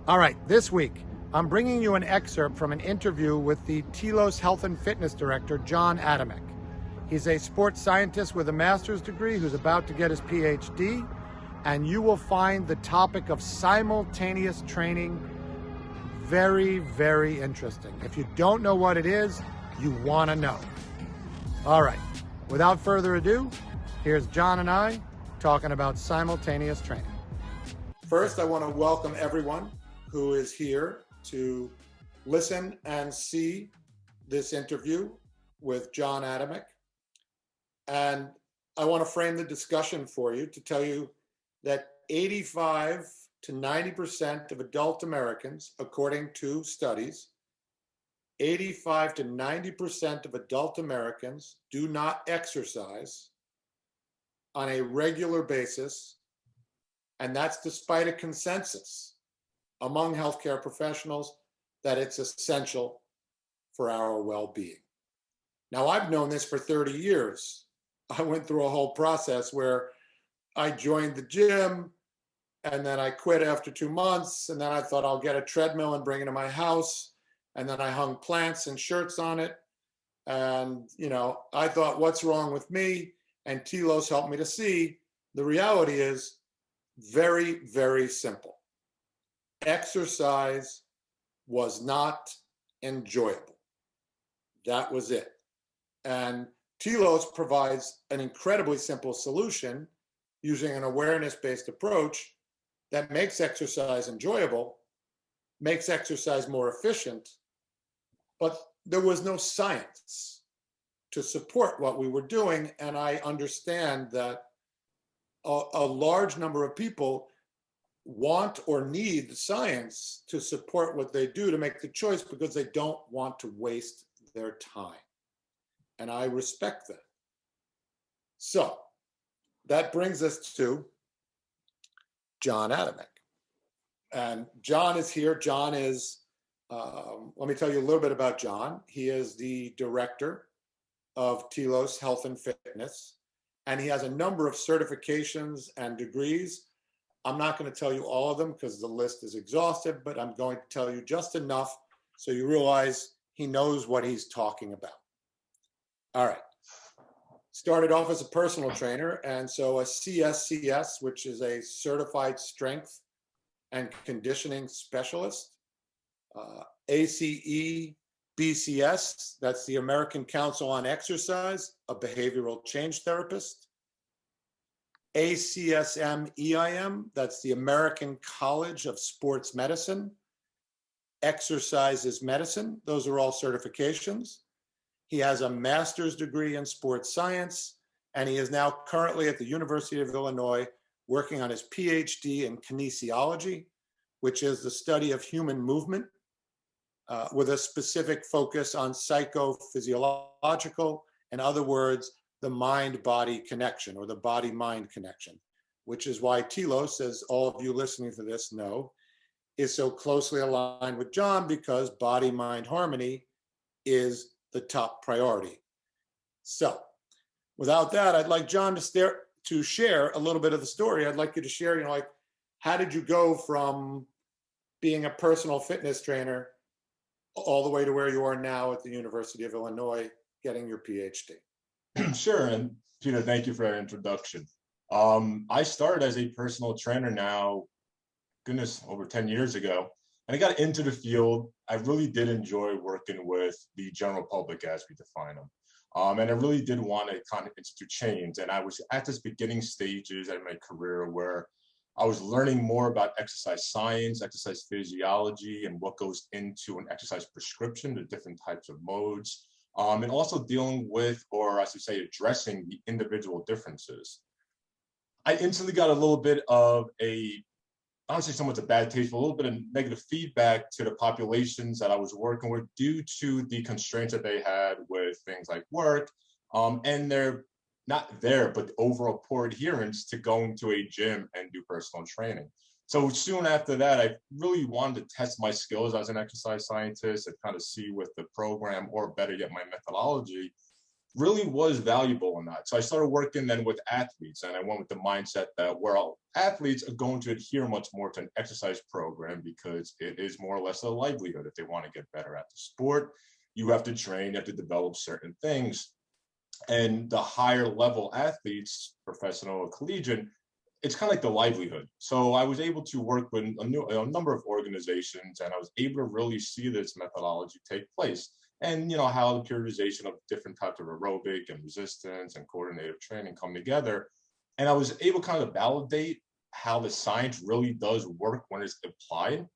All right, this week, I'm bringing you an excerpt from an interview with the TELOS Health and Fitness Director, John Adamek. He's a sports scientist with a master's degree who's about to get his PhD, and you will find the topic of simultaneous training very, very interesting. If you don't know what it is, you want to know. All right, without further ado, here's John and I talking about simultaneous training. First, I want to welcome everyone who is here to listen and see this interview with John Adamek. And I want to frame the discussion for you to tell you that 85 to 90% of adult Americans, according to studies, 85 to 90% of adult Americans do not exercise on a regular basis, and that's despite a consensus among healthcare professionals that it's essential for our well-being. Now, I've known this for 30 years. I went through a whole process where I joined the gym, and then I quit after 2 months, and then I thought I'll get a treadmill and bring it to my house, and then I hung plants and shirts on it, and I thought, what's wrong with me? And TELOS helped me to see the reality is very, very simple. Exercise was not enjoyable. That was it. And TELOS provides an incredibly simple solution using an awareness-based approach that makes exercise enjoyable, makes exercise more efficient, but there was no science to support what we were doing. And I understand that a large number of people want or need the science to support what they do to make the choice because they don't want to waste their time. And I respect that. So that brings us to John Adamek. And John is here. John is, let me tell you a little bit about John. He is the director of TELOS Health and Fitness, and he has a number of certifications and degrees. I'm not going to tell you all of them because the list is exhaustive, but I'm going to tell you just enough so you realize he knows what he's talking about. All right. Started off as a personal trainer, and so a CSCS, which is a certified strength and conditioning specialist, ACE BCS, that's the American Council on Exercise, a behavioral change therapist, ACSM EIM, that's the American College of Sports Medicine, Exercise is Medicine, those are all certifications. He has a master's degree in sports science, and he is now currently at the University of Illinois working on his PhD in kinesiology, which is the study of human movement with a specific focus on psychophysiological, in other words, the mind-body connection or the body-mind connection, which is why TELOS, as all of you listening to this know, is so closely aligned with John because body-mind harmony is the top priority. So without that, I'd like John to share a little bit of the story. I'd like you to share, how did you go from being a personal fitness trainer all the way to where you are now at the University of Illinois getting your PhD? Sure. And Peter, thank you for that introduction. I started as a personal trainer now, over 10 years ago. And I got into the field. I really did enjoy working with the general public as we define them. And I really did want to kind of institute change. And I was at this beginning stages in my career where I was learning more about exercise science, exercise physiology, and what goes into an exercise prescription, the different types of modes, and also dealing with, or I should say, addressing the individual differences. I instantly got a little bit of I don't say so much a bad taste, but a little bit of negative feedback to the populations that I was working with due to the constraints that they had with things like work, and their not there, but the overall poor adherence to going to a gym and do personal training. So soon after that, I really wanted to test my skills as an exercise scientist and kind of see with the program, or better yet, my methodology, really was valuable in that. So I started working then with athletes, and I went with the mindset that, well, athletes are going to adhere much more to an exercise program because it is more or less a livelihood. If they want to get better at the sport, you have to train, you have to develop certain things. And the higher level athletes, professional or collegiate, it's kind of like the livelihood. So I was able to work with a number of organizations, and I was able to really see this methodology take place. And how the periodization of different types of aerobic and resistance and coordinative training come together. And I was able kind of validate how the science really does work when it's applied.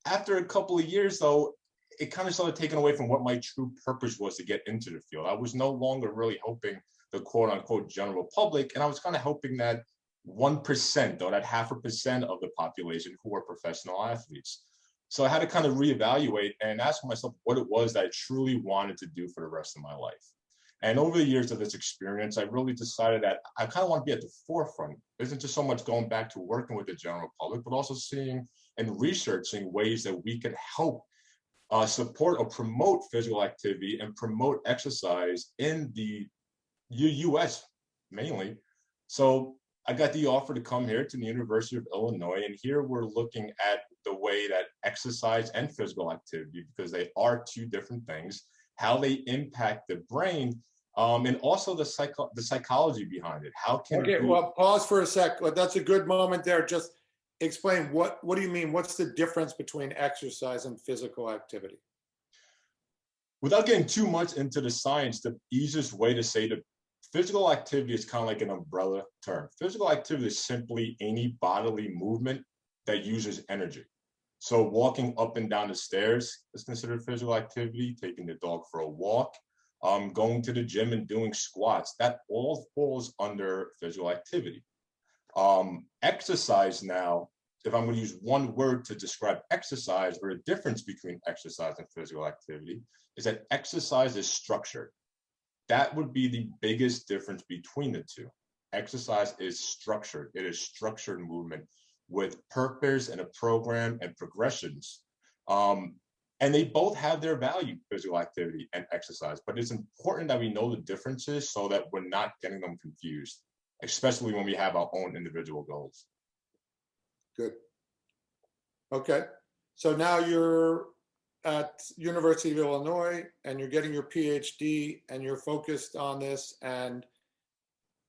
After a couple of years, though, it kind of started taking away from what my true purpose was to get into the field. I was no longer really helping the quote unquote general public, and I was kind of hoping that 1% or that 0.5% of the population who were professional athletes. So I had to kind of reevaluate and ask myself what it was that I truly wanted to do for the rest of my life. And over the years of this experience, I really decided that I kind of want to be at the forefront. It isn't just so much going back to working with the general public, but also seeing and researching ways that we can help support or promote physical activity and promote exercise in the US mainly. So I got the offer to come here to the University of Illinois, and here we're looking at the way that exercise and physical activity, because they are two different things, how they impact the brain, and also the psychology behind it. How can well, pause for a sec. That's a good moment there. Just explain what do you mean? What's the difference between exercise and physical activity? Without getting too much into the science, the easiest way to say that physical activity is kind of like an umbrella term. Physical activity is simply any bodily movement that uses energy. So walking up and down the stairs is considered physical activity, taking the dog for a walk, going to the gym and doing squats. That all falls under physical activity. Exercise now, if I'm going to use one word to describe exercise, or a difference between exercise and physical activity, is that exercise is structured. That would be the biggest difference between the two. Exercise is structured. It is structured movement with purpose and a program and progressions. And they both have their value, physical activity and exercise, but it's important that we know the differences so that we're not getting them confused, especially when we have our own individual goals. Good. Okay. So now you're at University of Illinois and you're getting your PhD and you're focused on this, and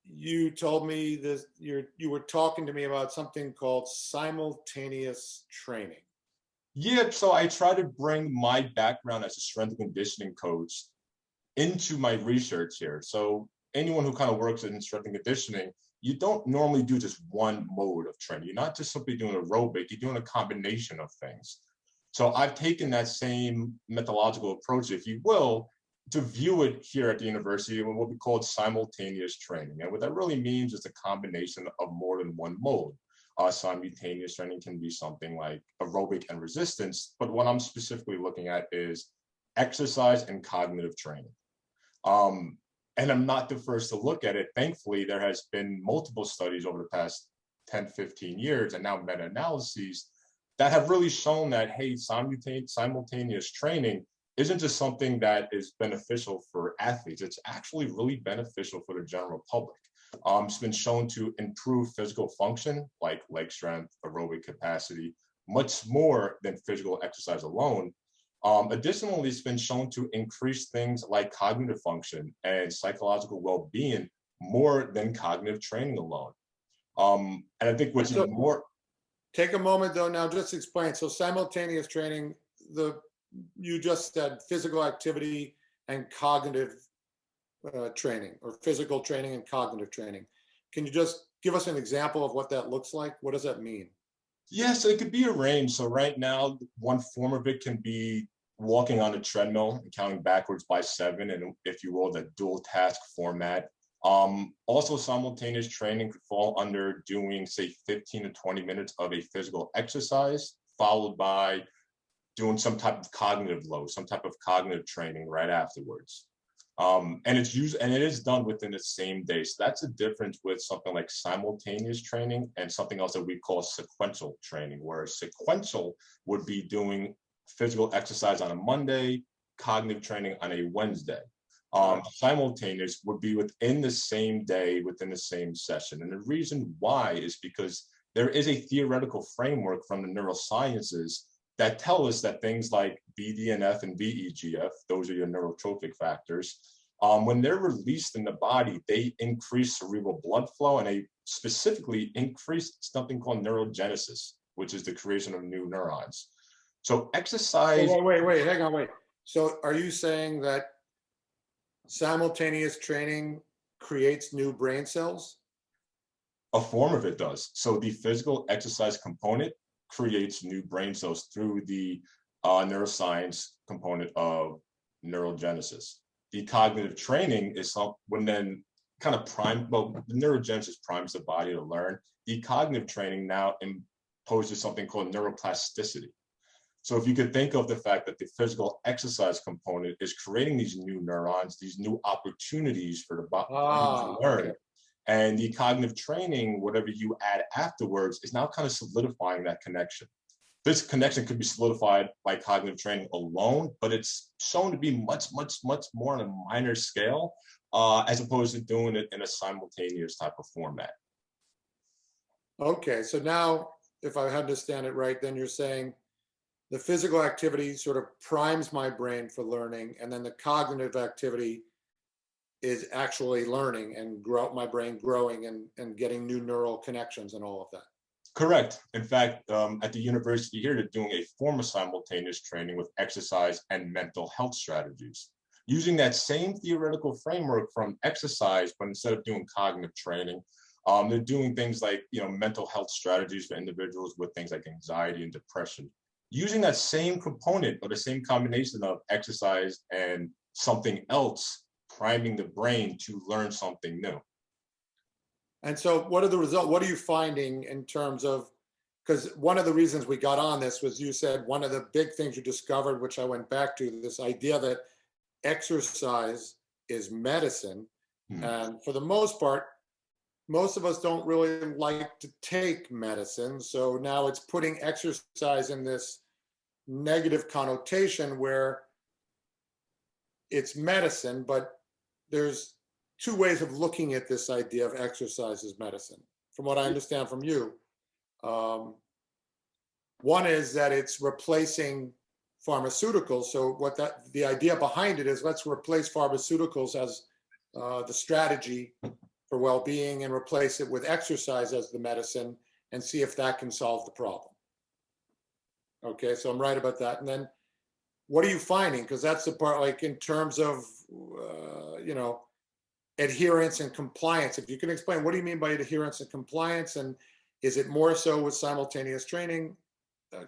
you told me this, you were talking to me about something called simultaneous training. Yeah, so I try to bring my background as a strength and conditioning coach into my research here. So anyone who kind of works in strength and conditioning, you don't normally do just one mode of training. You're not just simply doing aerobic, you're doing a combination of things. So I've taken that same methodological approach, if you will, to view it here at the university in what we call simultaneous training. And what that really means is a combination of more than one mode. Simultaneous training can be something like aerobic and resistance, but what I'm specifically looking at is exercise and cognitive training. And I'm not the first to look at it. Thankfully, there has been multiple studies over the past 10, 15 years, and now meta-analyses that have really shown that, hey, simultaneous training isn't just something that is beneficial for athletes. It's actually really beneficial for the general public. It's been shown to improve physical function, like leg strength, aerobic capacity, much more than physical exercise alone. Additionally, it's been shown to increase things like cognitive function and psychological well-being more than cognitive training alone. And I think what's even more... Take a moment though now, just explain. So simultaneous training, you just said physical activity and cognitive training, or physical training and cognitive training. Can you just give us an example of what that looks like? What does that mean? Yeah, so it could be a range. So right now, one form of it can be walking on a treadmill and counting backwards by 7, and if you will, the dual task format. Also, simultaneous training could fall under doing, say, 15 to 20 minutes of a physical exercise, followed by doing some type of cognitive load, some type of cognitive training right afterwards. And it is done within the same day. So that's a difference with something like simultaneous training and something else that we call sequential training, where sequential would be doing physical exercise on a Monday, cognitive training on a Wednesday. Simultaneous would be within the same day, within the same session. And the reason why is because there is a theoretical framework from the neurosciences that tell us that things like BDNF and VEGF, those are your neurotrophic factors, when they're released in the body, they increase cerebral blood flow, and they specifically increase something called neurogenesis, which is the creation of new neurons. So exercise. Wait, hang on, wait. So are you saying that simultaneous training creates new brain cells? A form of it does. So the physical exercise component creates new brain cells through the neuroscience component of neurogenesis. The cognitive training is when then kind of the neurogenesis primes the body to learn. The cognitive training now imposes something called neuroplasticity. So if you could think of the fact that the physical exercise component is creating these new neurons, these new opportunities for the body to learn. Okay. And the cognitive training, whatever you add afterwards, is now kind of solidifying that connection. This connection could be solidified by cognitive training alone, but it's shown to be much, much, much more on a minor scale, as opposed to doing it in a simultaneous type of format. Okay, so now, if I understand it right, then you're saying the physical activity sort of primes my brain for learning, and then the cognitive activity is actually learning and my brain growing and getting new neural connections and all of that. Correct. In fact, at the university here, they're doing a form of simultaneous training with exercise and mental health strategies. Using that same theoretical framework from exercise, but instead of doing cognitive training, they're doing things like, mental health strategies for individuals with things like anxiety and depression. Using that same component or the same combination of exercise and something else, priming the brain to learn something new. And so what are the results? What are you finding in terms of, because one of the reasons we got on this was you said one of the big things you discovered, which I went back to, this idea that exercise is medicine. And for the most part, most of us don't really like to take medicine. So now it's putting exercise in this negative connotation where it's medicine, but there's two ways of looking at this idea of exercise as medicine, from what I understand from you. One is that it's replacing pharmaceuticals. So the idea behind it is, let's replace pharmaceuticals as the strategy for well-being and replace it with exercise as the medicine and see if that can solve the problem. Okay, so I'm right about that. And then what are you finding? Because that's the part, like in terms of, adherence and compliance. If you can explain, what do you mean by adherence and compliance? And is it more so with simultaneous training?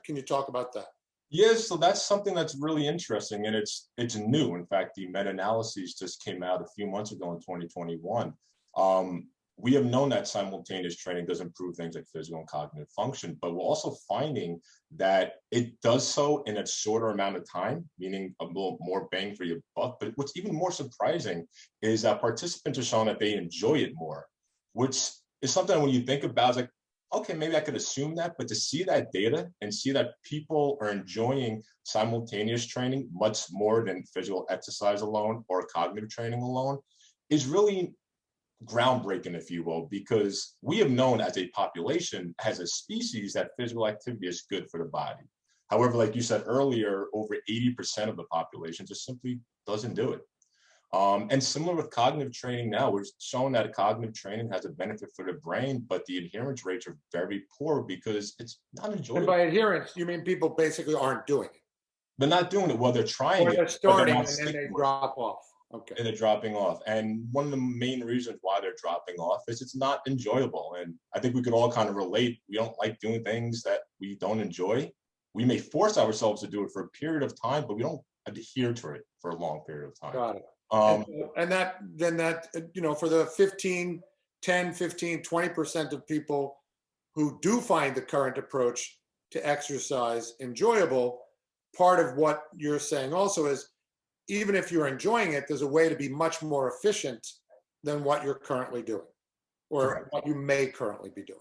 Can you talk about that? Yes, so that's something that's really interesting, and it's new. In fact, the meta-analyses just came out a few months ago in 2021. We have known that simultaneous training does improve things like physical and cognitive function, but we're also finding that it does so in a shorter amount of time, meaning a little more bang for your buck. But what's even more surprising is that participants are showing that they enjoy it more, which is something when you think about, it's like, okay, maybe I could assume that, but to see that data and see that people are enjoying simultaneous training much more than physical exercise alone or cognitive training alone is really groundbreaking, if you will, because we have known as a population, as a species, that physical activity is good for the body. However, like you said earlier, over 80% of the population just simply doesn't do it. And similar with cognitive training now, we're showing that cognitive training has a benefit for the brain, but the adherence rates are very poor because it's not enjoyable. And by adherence, you mean people basically aren't doing it? They're not doing it. Well, they're trying or they're it, starting but and then they drop off. Okay. And they're dropping off. And one of the main reasons why they're dropping off is it's not enjoyable. And I think we could all kind of relate. We don't like doing things that we don't enjoy. We may force ourselves to do it for a period of time, but we don't adhere to it for a long period of time. Got it. And that, for the 10, 15, 20% of people who do find the current approach to exercise enjoyable, part of what you're saying also is, even if you're enjoying it, there's a way to be much more efficient than what you're currently doing, or correct, what you may currently be doing.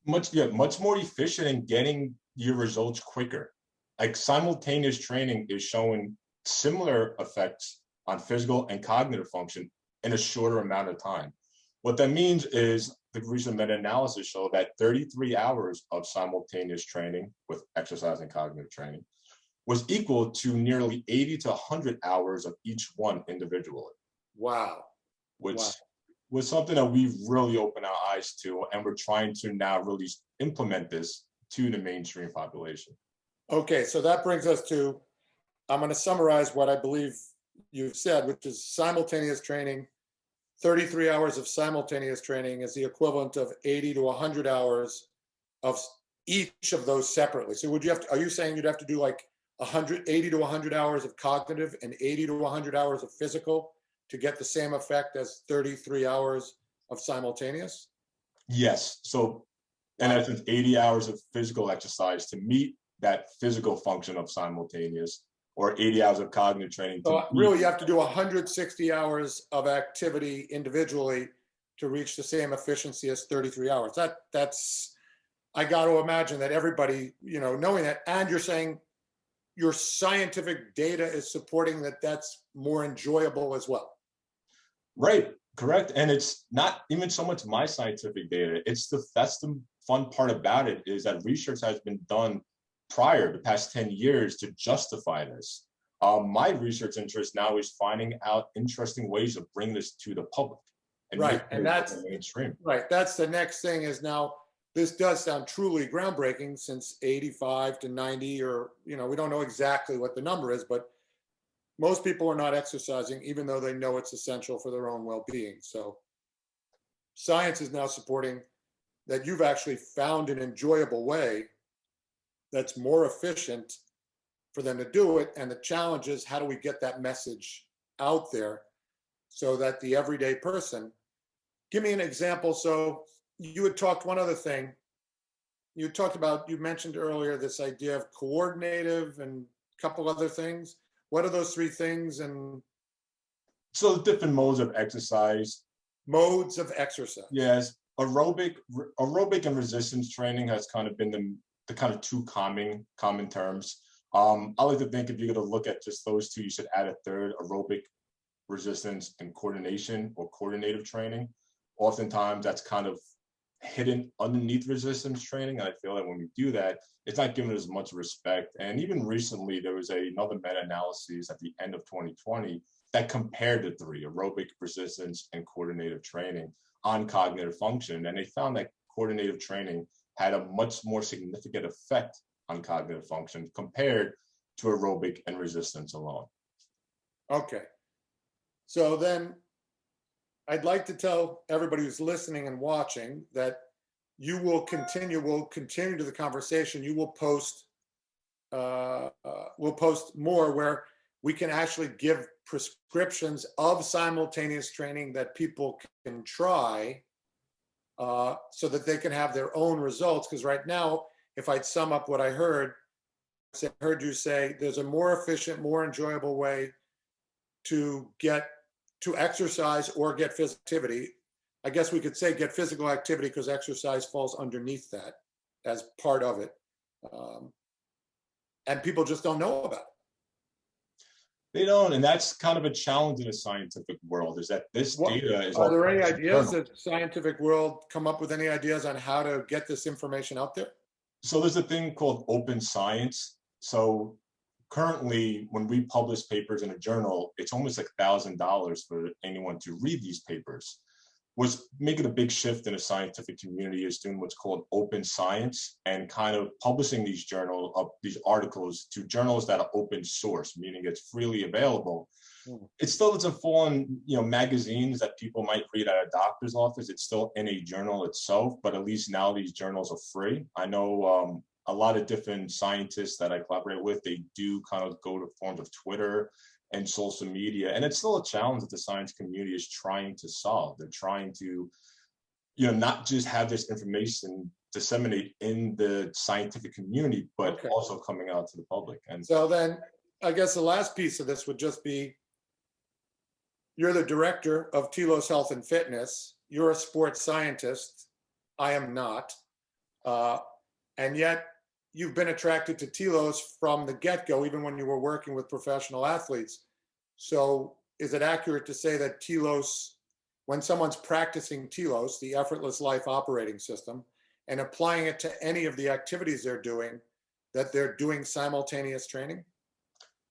Much more efficient in getting your results quicker. Like simultaneous training is showing similar effects on physical and cognitive function in a shorter amount of time. What that means is the recent meta-analysis showed that 33 hours of simultaneous training with exercise and cognitive training was equal to nearly 80 to 100 hours of each one individually. Wow. Which Wow. was something that we've really opened our eyes to, and we're trying to now really implement this to the mainstream population. Okay, so that brings us to, I'm going to summarize what I believe you've said, which is simultaneous training. 33 hours of simultaneous training is the equivalent of 80 to 100 hours of each of those separately. So would you have to, are you saying you'd have to do like 80 to 100 hours of cognitive and 80 to 100 hours of physical to get the same effect as 33 hours of simultaneous? Yes. So in essence, 80 hours of physical exercise to meet that physical function of simultaneous, or 80 hours of cognitive training. So really, you have to do 160 hours of activity individually to reach the same efficiency as 33 hours. That's, I got to imagine that everybody, knowing that, and you're saying your scientific data is supporting that that's more enjoyable as well. Right, correct. And it's not even so much my scientific data. That's the fun part about it, is that research has been done prior, the past 10 years, to justify this. My research interest now is finding out interesting ways of bringing this to the public. Right, and that's mainstream. Right, that's the next thing. Is now, this does sound truly groundbreaking, since 85 to 90, or we don't know exactly what the number is, but most people are not exercising, even though they know it's essential for their own well-being. So science is now supporting that you've actually found an enjoyable way that's more efficient for them to do it. And the challenge is, how do we get that message out there so that the everyday person, give me an example. So you had talked one other thing. You mentioned earlier this idea of coordinative and a couple other things. What are those three things? And so different modes of exercise. Modes of exercise. Yes, aerobic and resistance training has kind of been the kind of two common terms. I like to think, if you're going to look at just those two, you should add a third: aerobic resistance and coordination, or coordinative training. Oftentimes that's kind of hidden underneath resistance training, and I feel that when we do that, it's not given as much respect. And even recently, there was another meta-analysis at the end of 2020 that compared the three: aerobic, resistance, and coordinative training on cognitive function, and they found that coordinative training had a much more significant effect on cognitive function compared to aerobic and resistance alone. Okay. So then I'd like to tell everybody who's listening and watching that we'll continue to the conversation. You will post, we'll post more where we can actually give prescriptions of simultaneous training that people can try, so that they can have their own results. Because right now, if I'd sum up what I heard you say, there's a more efficient, more enjoyable way to exercise or get physical activity. I guess we could say get physical activity, because exercise falls underneath that as part of it. And people just don't know about it. They don't, and that's kind of a challenge in the scientific world, is that this data is... Are there any ideas that the scientific world come up with, any ideas on how to get this information out there? So there's a thing called open science. So currently, when we publish papers in a journal, it's almost like $1,000 for anyone to read these papers. What's making a big shift in the scientific community is doing what's called open science, and kind of publishing these articles to journals that are open source, meaning it's freely available. It still doesn't fall in magazines that people might read at a doctor's office. It's still in a journal itself, but at least now these journals are free. I know a lot of different scientists that I collaborate with, they do kind of go to forms of Twitter and social media, and it's still a challenge that the science community is trying to solve. They're trying to, not just have this information disseminate in the scientific community, but also coming out to the public. And so then, I guess the last piece of this would just be, you're the director of TELOS Health and Fitness. You're a sports scientist. I am not. And yet, you've been attracted to telos from the get-go, even when you were working with professional athletes. So is it accurate to say that telos, when someone's practicing telos, the effortless life operating system, and applying it to any of the activities they're doing, that they're doing simultaneous training?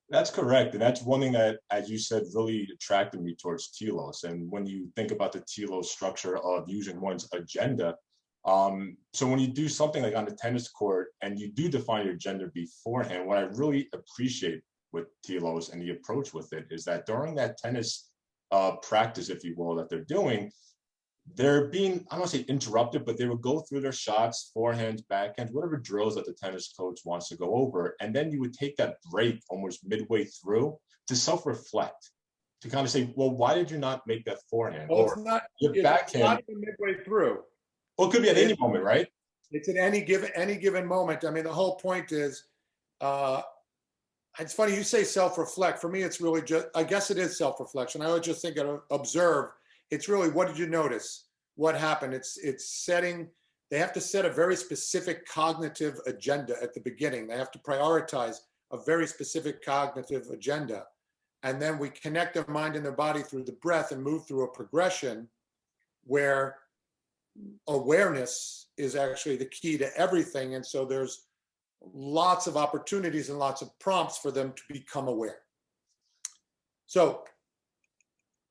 That's correct. And that's one thing that, as you said, really attracted me towards telos. And when you think about the telos structure of using one's agenda, so when you do something like on the tennis court and you do define your agenda beforehand, what I really appreciate with telos and the approach with it is that during that tennis practice, if you will, that they're doing, they're being, I don't want to say interrupted, but they would go through their shots, forehands, backhands, whatever drills that the tennis coach wants to go over. And then you would take that break almost midway through to self-reflect, to kind of say, well, why did you not make that forehand? Well, Or your backhand. It's not even midway through. Well, it could be at any moment, right? It's at any given moment. I mean, the whole point is, it's funny you say self-reflect. For me, it's really just, I guess it is self-reflection. I would just think of observe. It's really, what did you notice? What happened? It's setting, they have to set a very specific cognitive agenda at the beginning. They have to prioritize a very specific cognitive agenda. And then we connect their mind and their body through the breath and move through a progression where awareness is actually the key to everything. And so there's lots of opportunities and lots of prompts for them to become aware. So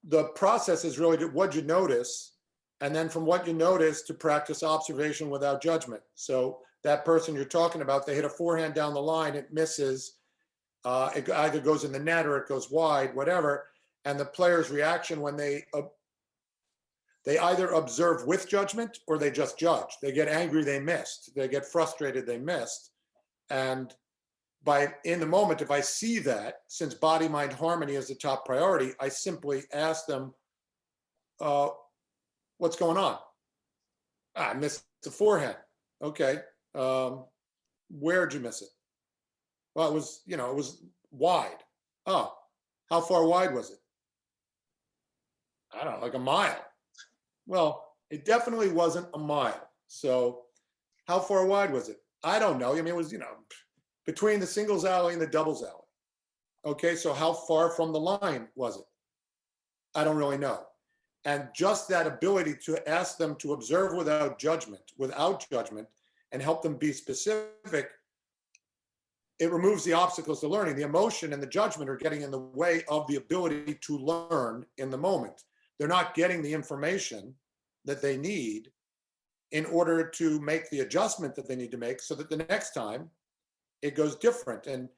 the process is really what you notice, and then from what you notice to practice observation without judgment. So that person you're talking about, they hit a forehand down the line, it misses, it either goes in the net or it goes wide, whatever. And the player's reaction when they either observe with judgment or they just judge. They get angry, they missed. They get frustrated, they missed. And in the moment, if I see that, since body-mind harmony is the top priority, I simply ask them, what's going on? I missed the forehand. Okay. Where'd you miss it? Well, it was wide. Oh, how far wide was it? I don't know, like a mile. Well, it definitely wasn't a mile. So how far wide was it? I don't know. I mean, it was, between the singles alley and the doubles alley. Okay, so how far from the line was it? I don't really know. And just that ability to ask them to observe without judgment, and help them be specific, it removes the obstacles to learning. The emotion and the judgment are getting in the way of the ability to learn in the moment. They're not getting the information that they need in order to make the adjustment that they need to make so that the next time it goes different. And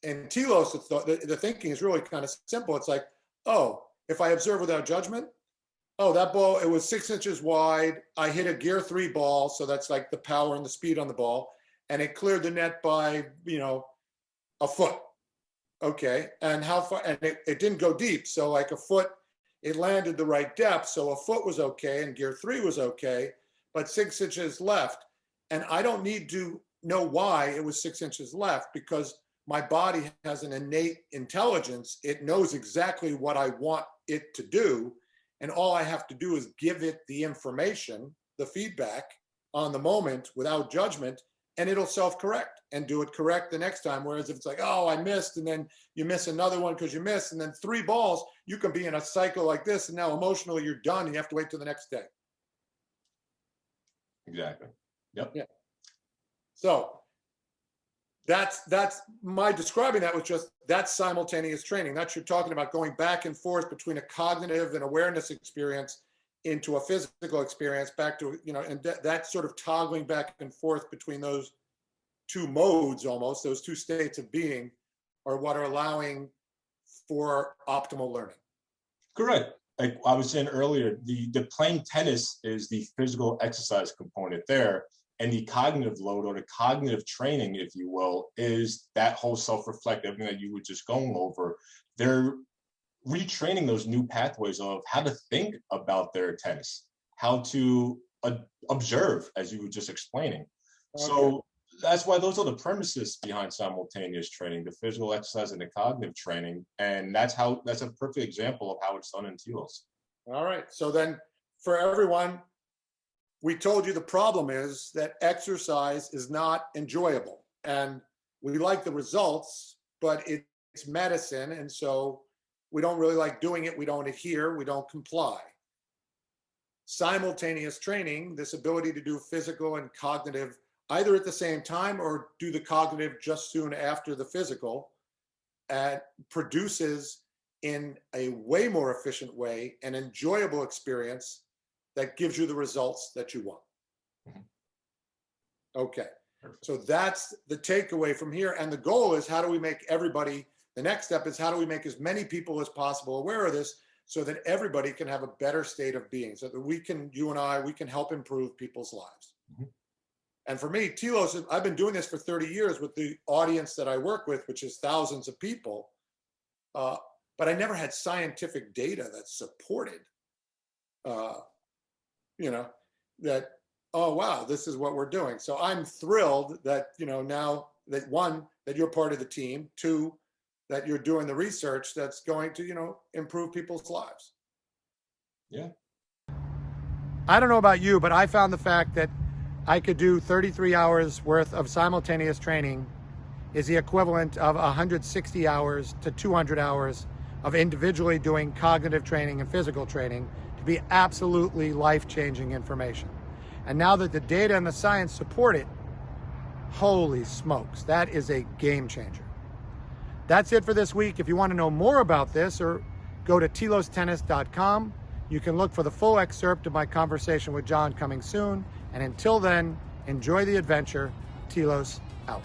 in telos, the thinking is really kind of simple. It's like, oh, if I observe without judgment, oh, that ball, it was 6 inches wide. I hit a gear 3 ball, so that's like the power and the speed on the ball, and it cleared the net by, a foot. Okay, and how far? And it didn't go deep, so like a foot, it landed the right depth, so a foot was okay, and gear 3 was okay, but 6 inches left. And I don't need to know why it was 6 inches left, because my body has an innate intelligence. It knows exactly what I want it to do. And all I have to do is give it the information, the feedback on the moment without judgment, and it'll self-correct and do it correct the next time. Whereas if it's like, oh, I missed, and then you miss another one because you missed, and then 3 balls, you can be in a cycle like this, and now emotionally you're done and you have to wait till the next day. Exactly. Yep. Yeah. So that's my describing that was just, that's simultaneous training. That's, you're talking about going back and forth between a cognitive and awareness experience into a physical experience, back to, and that sort of toggling back and forth between those two modes, almost those two states of being, are what are allowing for optimal learning. Correct. Like I was saying earlier, the playing tennis is the physical exercise component there. And the cognitive load, or the cognitive training, if you will, is that whole self-reflective thing that you were just going over. They're retraining those new pathways of how to think about their tennis, how to observe, as you were just explaining. Okay. So that's why those are the premises behind simultaneous training, the physical exercise and the cognitive training. And that's a perfect example of how it's done in TELOS. All right. So then for everyone, we told you the problem is that exercise is not enjoyable. And we like the results, but it's medicine. And so we don't really like doing it. We don't adhere. We don't comply. Simultaneous training, this ability to do physical and cognitive either at the same time or do the cognitive just soon after the physical, produces in a way more efficient way an enjoyable experience that gives you the results that you want. Okay, so that's the takeaway from here. And the goal is, how do we make everybody, the next step is how do we make as many people as possible aware of this so that everybody can have a better state of being, so that we can, you and I, we can help improve people's lives. And for me, TELOS, I've been doing this for 30 years with the audience that I work with, which is thousands of people. But I never had scientific data that supported, that, oh, wow, this is what we're doing. So I'm thrilled that, now that one, that you're part of the team, two, that you're doing the research that's going to, improve people's lives. Yeah. I don't know about you, but I found the fact that I could do 33 hours worth of simultaneous training is the equivalent of 160 hours to 200 hours of individually doing cognitive training and physical training to be absolutely life-changing information. And now that the data and the science support it, holy smokes, that is a game changer. That's it for this week. If you want to know more about this, or go to telostennis.com. You can look for the full excerpt of my conversation with John coming soon. And until then, enjoy the adventure. TELOS out.